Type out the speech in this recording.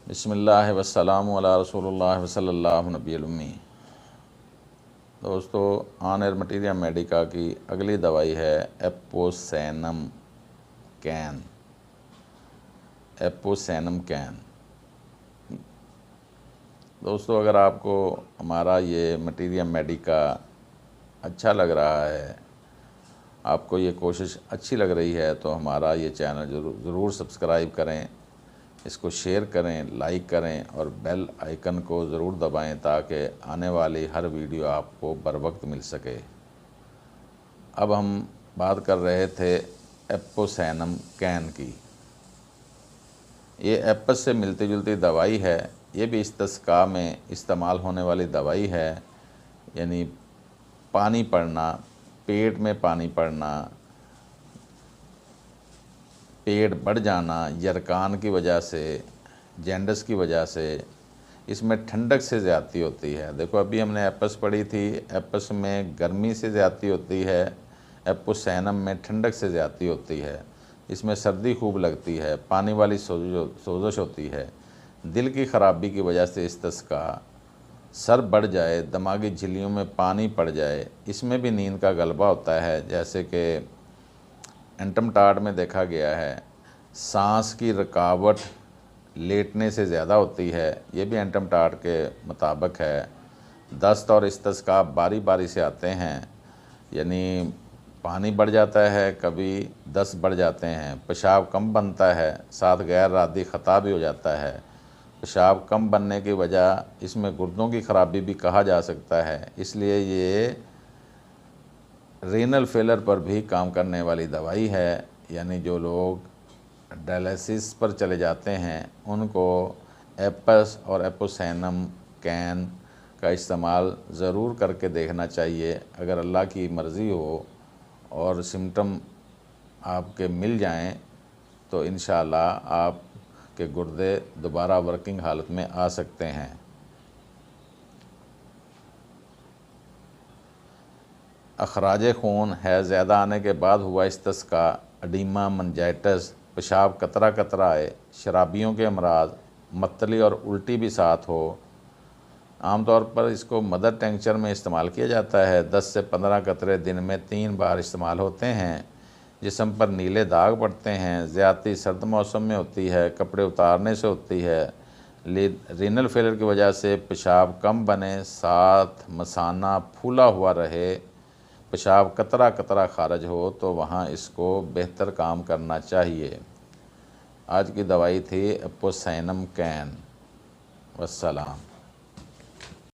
बिस्मिल्लाह वस्सलामु अला रसूलुल्लाह वसल्लल्लाहु नबील उम्मी। दोस्तों, ऑन एयर मटीरियल मेडिका की अगली दवाई है एपोसैनम कैन। एपोसैनम कैन। दोस्तों, अगर आपको हमारा ये मटीरियल मेडिका अच्छा लग रहा है, आपको ये कोशिश अच्छी लग रही है, तो हमारा ये चैनल ज़रूर सब्सक्राइब करें, इसको शेयर करें, लाइक करें और बेल आइकन को ज़रूर दबाएं ताकि आने वाली हर वीडियो आपको बर वक्त मिल सके। अब हम बात कर रहे थे एपोसैनम कैन की। ये एपस से मिलती जुलती दवाई है। ये भी इस्तिस्का में इस्तेमाल होने वाली दवाई है, यानी पानी पड़ना, पेट में पानी पड़ना, पेट बढ़ जाना यरकान की वजह से, जैंडस की वजह से, इसमें ठंडक से ज़्यादती होती है। देखो, अभी हमने एपस पढ़ी थी, एपस में गर्मी से ज़्यादती होती है, एपोसैनम में ठंडक से ज़्यादती होती है। इसमें सर्दी खूब लगती है, पानी वाली सोजश होती है, दिल की ख़राबी की वजह से इस्तिस्का, सर बढ़ जाए, दिमागी झिल्लियों में पानी पड़ जाए, इसमें भी नींद का गलबा होता है, जैसे कि एंटमटाड में देखा गया है। सांस की रुकावट लेटने से ज़्यादा होती है, ये भी एंटमटाड के मुताबिक है। दस्त और इस्तिस्का बारी बारी से आते हैं, यानी पानी बढ़ जाता है, कभी दस्त बढ़ जाते हैं, पेशाब कम बनता है, साथ गैर इरादी ख़ता भी हो जाता है। पेशाब कम बनने की वजह इसमें गुर्दों की ख़राबी भी कहा जा सकता है, इसलिए ये रीनल फेलर पर भी काम करने वाली दवाई है। यानी जो लोग डायलिसिस पर चले जाते हैं उनको एपस और एपोसैनम कैन का इस्तेमाल ज़रूर करके देखना चाहिए। अगर अल्लाह की मर्ज़ी हो और सिम्टम आपके मिल जाएं तो इंशाअल्लाह आपके गुर्दे दोबारा वर्किंग हालत में आ सकते हैं। अखराज खून है ज़्यादा आने के बाद हुआ इस्तिस्का, अडीमा, मनजाइटिस, पेशाब कतरा कतरा आए, शराबियों के अमराज, मतली और उल्टी भी साथ हो। आमतौर पर इसको मदर टेंक्चर में इस्तेमाल किया जाता है। 10 से 15 कतरे दिन में 3 बार इस्तेमाल होते हैं। जिस्म पर नीले दाग पड़ते हैं, ज़्यादती सर्द मौसम में होती है, कपड़े उतारने से होती है, रीनल फेलर की वजह से पेशाब कम बने, साथ मसाना फूला हुआ रहे, पेशाब कतरा कतरा खारिज हो, तो वहाँ इसको बेहतर काम करना चाहिए। आज की दवाई थी एपोसैनम कैन। वस्सलाम।